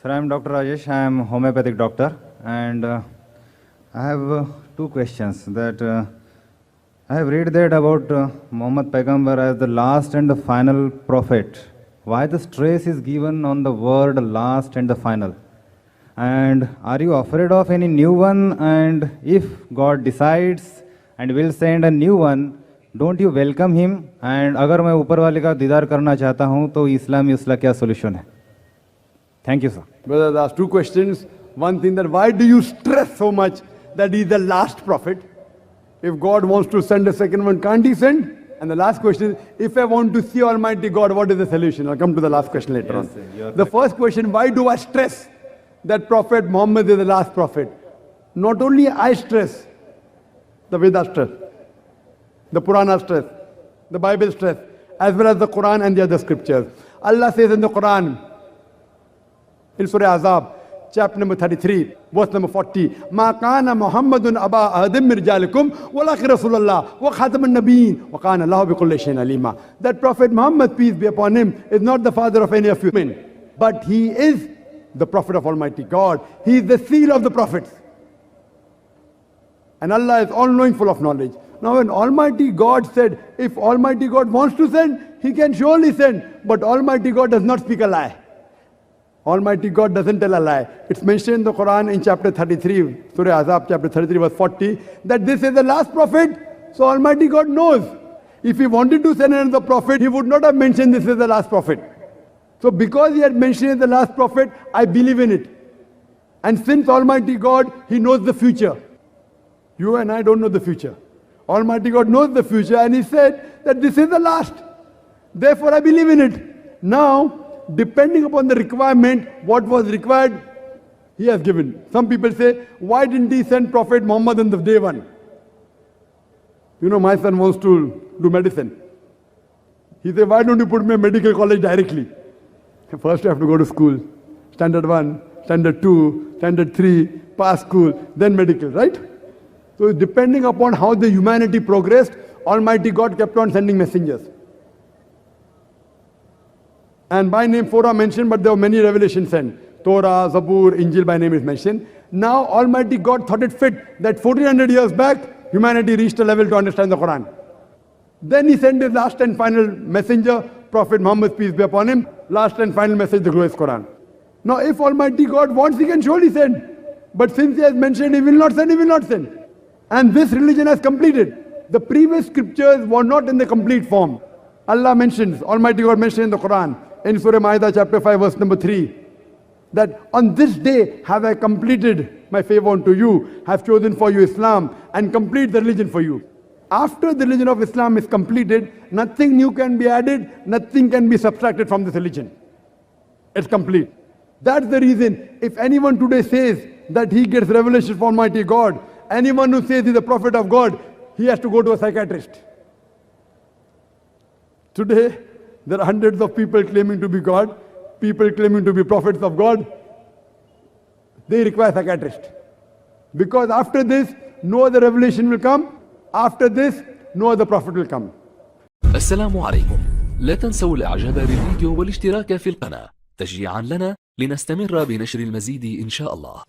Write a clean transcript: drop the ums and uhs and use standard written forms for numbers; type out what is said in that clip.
Sir, I am Dr. Rajesh. I am homeopathic doctor, and I have two questions. I have read that about Muhammad Paigambar as the last and the final prophet. Why the stress is given on the word last and the final? And are you afraid of any new one? And if God decides and will send a new one, don't you welcome him? And अगर मैं ऊपर वाले का दीदार करना चाहता हूँ तो इस्लाम में उसका क्या solution है? Thank you, sir. Brother, there are two questions. One thing, that why do you stress so much that he is the last prophet? If God wants to send a second one, can't he send? And the last question, if I want to see Almighty God, what is the solution? I'll come to the last question later on. Sir, the first question, why do I stress that Prophet Muhammad is the last prophet? Not only I stress, the Vedas stress, the Purana stress, the Bible stress, as well as the Quran and the other scriptures. Allah says in the Quran, in Surah Azab, chapter number 33, verse number 40, مَا كَانَ مُحَمَّدٌ أَبَا أَحَدٍ مِّن رِجَالِكُمْ وَلَٰكِنَّ رَسُولَ اللَّهِ وَخَاتَمَ النَّبِيِّينَ وَكَانَ اللَّهُ بِكُلِّ شَيْءٍ عَلِيمًا. That Prophet Muhammad, peace be upon him, is not the father of any of you men, but he is the Prophet of Almighty God. He is the seal of the prophets. And Allah is all-knowing, full of knowledge. Now when Almighty God said, if Almighty God wants to send, He can surely send. But Almighty God does not speak a lie. Almighty God doesn't tell a lie. It's mentioned in the Quran in chapter 33, Surah Azab, chapter 33, verse 40, that this is the last prophet. So Almighty God knows. If He wanted to send another prophet, He would not have mentioned this is the last prophet. So because He had mentioned the last prophet, I believe in it. And since Almighty God, He knows the future. You and I don't know the future. Almighty God knows the future, and He said that this is the last. Therefore I believe in it. Now, depending upon the requirement, what was required, He has given. Some people say, why didn't He send Prophet Muhammad on the day one? You know, my son wants to do medicine. He said, why don't you put me in medical college directly? First you have to go to school. Standard 1, Standard 2, Standard 3, pass school, then medical, right? So depending upon how the humanity progressed, Almighty God kept on sending messengers. And by name 4 are mentioned, but there were many revelations sent. Torah, Zabur, Injil by name is mentioned. Now Almighty God thought it fit that 1400 years back, humanity reached a level to understand the Quran. Then He sent His last and final messenger, Prophet Muhammad, peace be upon him, last and final message, the glorious Quran. Now if Almighty God wants, He can surely send. But since He has mentioned He will not send, He will not send. And this religion has completed. The previous scriptures were not in the complete form. Allah mentions, Almighty God mentioned in the Quran, in Surah Ma'idah chapter 5 verse number 3, that on this day have I completed my favor unto you, have chosen for you Islam, and complete the religion for you. After the religion of Islam is completed, nothing new can be added, nothing can be subtracted from this religion. It's complete. That's the reason, if anyone today says that he gets revelation from Almighty God, anyone who says he's a prophet of God, he has to go to a psychiatrist. Today, there are hundreds of people claiming to be God, people claiming to be prophets of God. They require a psychiatrist. Because after this, no other revelation will come. After this, no other prophet will come. السلام عليكم. لا تنسوا الاعجاب بالفيديو والاشتراك في القناة تشجيعا لنا لنستمر بنشر المزيد إن شاء الله.